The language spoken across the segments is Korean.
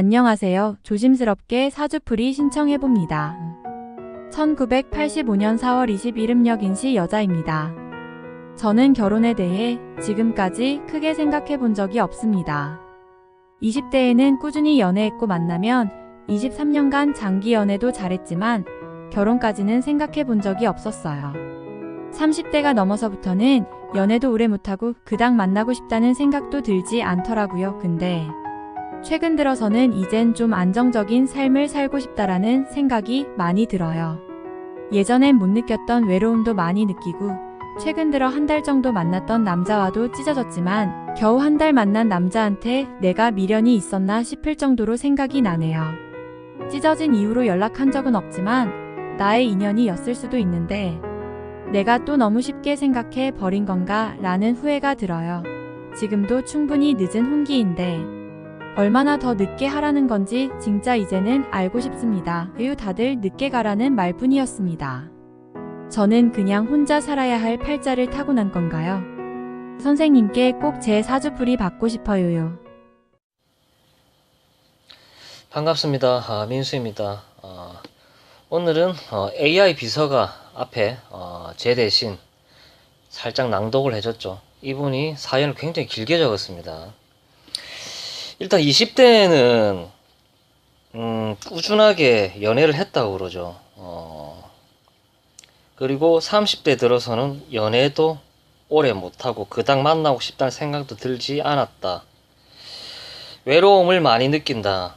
안녕하세요. 조심스럽게 사주풀이 신청해봅니다. 1985년 4월 20일 음력인시 여자입니다. 저는 결혼에 대해 지금까지 크게 생각해본 적이 없습니다. 20대에는 꾸준히 연애했고 만나면 23년간 장기 연애도 잘했지만 결혼까지는 생각해본 적이 없었어요. 30대가 넘어서부터는 연애도 오래 못하고 그닥 만나고 싶다는 생각도 들지 않더라고요. 근데 최근 들어서는 이젠 좀 안정적인 삶을 살고 싶다라는 생각이 많이 들어요. 예전엔 못 느꼈던 외로움도 많이 느끼고 최근 들어 한 달 정도 만났던 남자와도 찢어졌지만 겨우 한 달 만난 남자한테 내가 미련이 있었나 싶을 정도로 생각이 나네요. 찢어진 이후로 연락한 적은 없지만 나의 인연이었을 수도 있는데 내가 또 너무 쉽게 생각해 버린 건가 라는 후회가 들어요. 지금도 충분히 늦은 혼기인데 얼마나 더 늦게 하라는 건지 진짜 이제는 알고 싶습니다. 으유 다들 늦게 가라는 말뿐이었습니다. 저는 그냥 혼자 살아야 할 팔자를 타고난 건가요? 선생님께 꼭 제 사주풀이 받고 싶어요. 반갑습니다. 민수입니다. 오늘은 AI 비서가 앞에 제 대신 살짝 낭독을 해줬죠. 이분이 사연을 굉장히 길게 적었습니다. 일단 20대에는 꾸준하게 연애를 했다고 그러죠. 그리고 30대 들어서는 연애도 오래 못하고 그닥 만나고 싶다는 생각도 들지 않았다. 외로움을 많이 느낀다.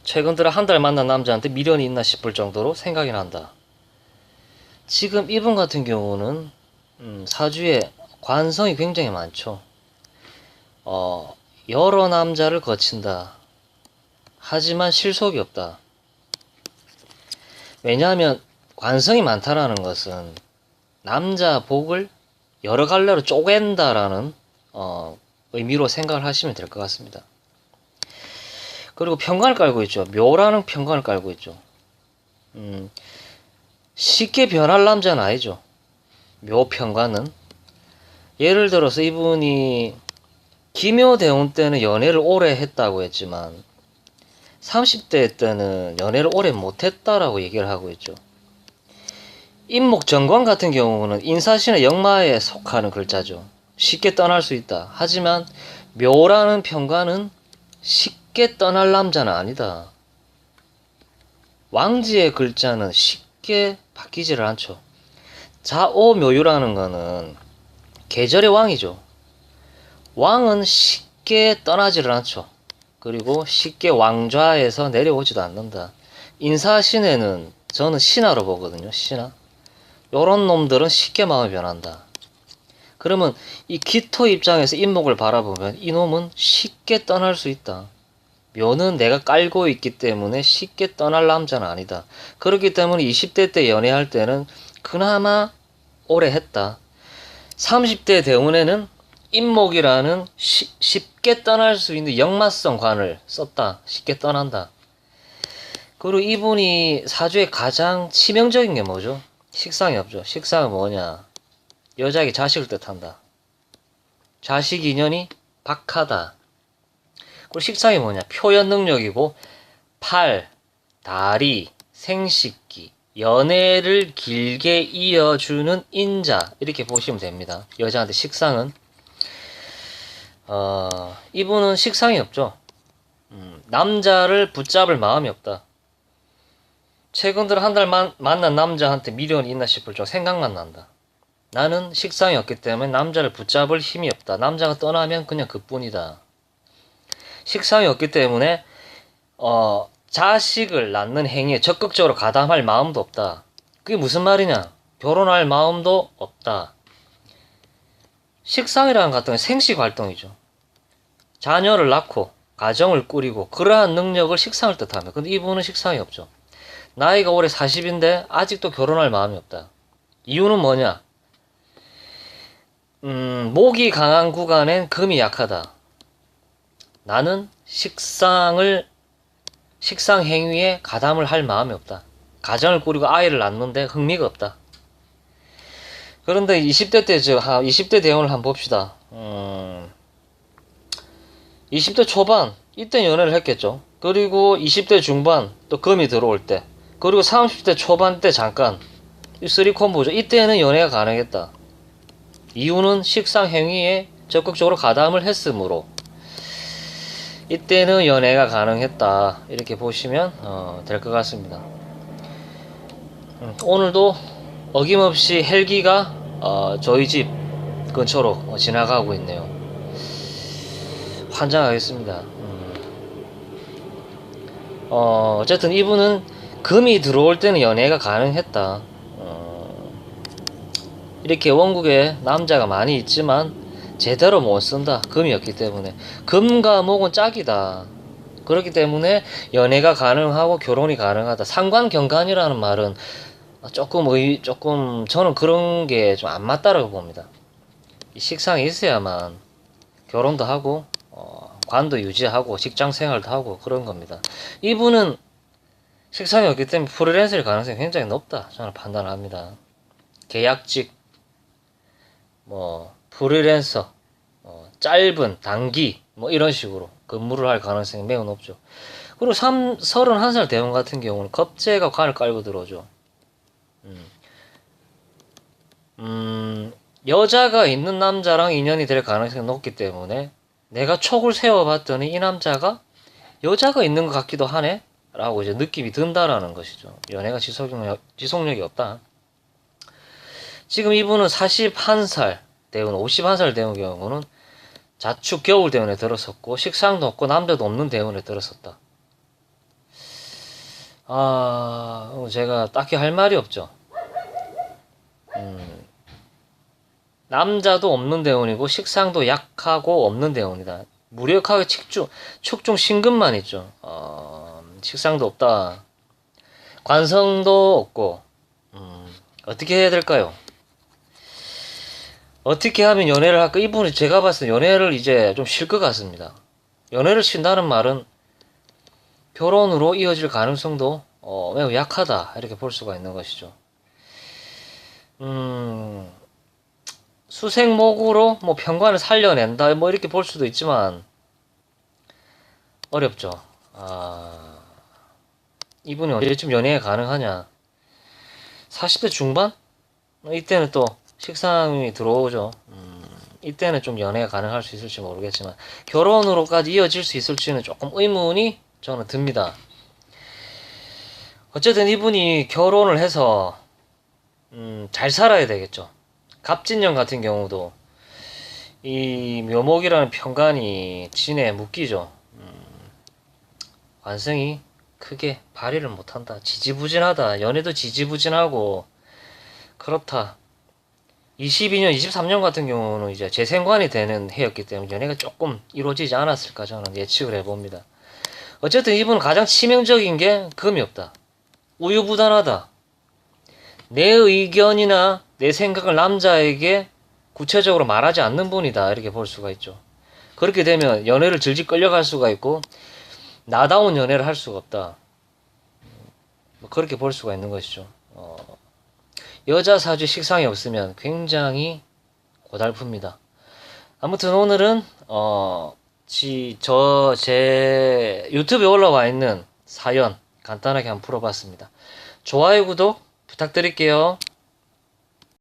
최근 들어 한 달 만난 남자한테 미련이 있나 싶을 정도로 생각이 난다. 지금 이분 같은 경우는 사주에 관성이 굉장히 많죠. 여러 남자를 거친다. 하지만 실속이 없다. 왜냐하면 관성이 많다라는 것은 남자 복을 여러 갈래로 쪼갠다라는 의미로 생각을 하시면 될 것 같습니다. 그리고 평관을 깔고 있죠. 묘라는 평관을 깔고 있죠. 쉽게 변할 남자는 아니죠. 묘 평관은. 예를 들어서 이분이 기묘대운 때는 연애를 오래 했다고 했지만 30대 때는 연애를 오래 못했다라고 얘기를 하고 있죠. 임목정관 같은 경우는 인사신의 역마에 속하는 글자죠. 쉽게 떠날 수 있다. 하지만 묘라는 평관은 쉽게 떠날 남자는 아니다. 왕지의 글자는 쉽게 바뀌지를 않죠. 자오묘유라는 거는 계절의 왕이죠. 왕은 쉽게 떠나지를 않죠. 그리고 쉽게 왕좌에서 내려오지도 않는다. 인사신에는 저는 신하로 보거든요. 신하. 요런 놈들은 쉽게 마음이 변한다. 그러면 이 기토 입장에서 인목을 바라보면 이놈은 쉽게 떠날 수 있다. 묘는 내가 깔고 있기 때문에 쉽게 떠날 남자는 아니다. 그렇기 때문에 20대 때 연애할 때는 그나마 오래 했다. 30대 대운에는 인목이라는 쉽게 떠날 수 있는 역마성 관을 썼다. 쉽게 떠난다. 그리고 이분이 사주에 가장 치명적인 게 뭐죠? 식상이 없죠. 식상은 뭐냐? 여자에게 자식을 뜻한다. 자식 인연이 박하다. 그리고 식상이 뭐냐? 표현 능력이고 팔, 다리, 생식기, 연애를 길게 이어주는 인자 이렇게 보시면 됩니다. 여자한테 식상은 이분은 식상이 없죠. 남자를 붙잡을 마음이 없다. 최근 들어 한 달 만난 남자한테 미련이 있나 싶을 정도 생각만 난다. 나는 식상이 없기 때문에 남자를 붙잡을 힘이 없다. 남자가 떠나면 그냥 그뿐이다. 식상이 없기 때문에 자식을 낳는 행위에 적극적으로 가담할 마음도 없다. 그게 무슨 말이냐? 결혼할 마음도 없다. 식상이라는 것 같은 건 생식 활동이죠. 자녀를 낳고 가정을 꾸리고 그러한 능력을 식상을 뜻하며 근데 이분은 식상이 없죠. 나이가 올해 40인데 아직도 결혼할 마음이 없다. 이유는 뭐냐? 목이 강한 구간엔 금이 약하다. 나는 식상 행위에 가담을 할 마음이 없다. 가정을 꾸리고 아이를 낳는데 흥미가 없다. 그런데 20대 대운을 한번 봅시다. 20대 초반 이때 연애를 했겠죠. 그리고 20대 중반 또 금이 들어올 때, 그리고 30대 초반 때 잠깐 이 쓰리 콤보죠. 이때는 연애가 가능했다. 이유는 식상 행위에 적극적으로 가담을 했으므로 이때는 연애가 가능했다. 이렇게 보시면 될 것 같습니다. 오늘도 어김없이 헬기가 저희 집 근처로 지나가고 있네요. 환장하겠습니다. 어쨌든 이분은 금이 들어올 때는 연애가 가능했다. 이렇게 원국에 남자가 많이 있지만 제대로 못 쓴다. 금이었기 때문에. 금과 목은 짝이다. 그렇기 때문에 연애가 가능하고 결혼이 가능하다. 상관경관이라는 말은 조금 저는 그런 게 좀 안 맞다라고 봅니다. 식상이 있어야만 결혼도 하고 관도 유지하고 직장 생활도 하고 그런 겁니다. 이분은 식상이 없기 때문에 프리랜서일 가능성이 굉장히 높다 저는 판단합니다. 계약직, 프리랜서, 짧은 단기 이런 식으로 근무를 할 가능성이 매우 높죠. 그리고 31살 대원 같은 경우는 겁재가 관을 깔고 들어오죠. 여자가 있는 남자랑 인연이 될 가능성이 높기 때문에 내가 촉을 세워봤더니 이 남자가 여자가 있는 것 같기도 하네? 라고 이제 느낌이 든다라는 것이죠. 연애가 지속력이 없다. 지금 이분은 41살 대운, 51살 대운 경우는 자축 겨울 대운에 들었었고 식상도 없고 남자도 없는 대운에 들었었다. 제가 딱히 할 말이 없죠. 남자도 없는 대운이고 식상도 약하고 없는 대운이다. 무력하게 축중 신금만 있죠. 식상도 없다. 관성도 없고 어떻게 해야 될까요? 어떻게 하면 연애를 할까? 이분이 제가 봤을 때 연애를 이제 좀 쉴 것 같습니다. 연애를 쉰다는 말은 결혼으로 이어질 가능성도 매우 약하다 이렇게 볼 수가 있는 것이죠. 수생목으로 편관을 살려낸다 이렇게 볼 수도 있지만 어렵죠. 이분이 언제쯤 연애가 가능하냐? 40대 중반? 이때는 또 식상이 들어오죠. 이때는 좀 연애가 가능할 수 있을지 모르겠지만 결혼으로까지 이어질 수 있을지는 조금 의문이 저는 듭니다. 어쨌든 이분이 결혼을 해서 잘 살아야 되겠죠. 갑진년 같은 경우도 이 묘목이라는 편관이 진에 묶이죠. 관성이 크게 발휘를 못한다. 지지부진하다. 연애도 지지부진하고 그렇다. 22년, 23년 같은 경우는 이제 재생관이 되는 해였기 때문에 연애가 조금 이루어지지 않았을까 저는 예측을 해봅니다. 어쨌든 이분은 가장 치명적인 게 금이 없다. 우유부단하다. 내 의견이나 내 생각을 남자에게 구체적으로 말하지 않는 분이다 이렇게 볼 수가 있죠. 그렇게 되면 연애를 질질 끌려갈 수가 있고 나다운 연애를 할 수가 없다. 그렇게 볼 수가 있는 것이죠. 여자 사주 식상이 없으면 굉장히 고달픕니다. 아무튼 오늘은 제 유튜브에 올라와 있는 사연 간단하게 한번 풀어봤습니다. 좋아요, 구독 부탁드릴게요.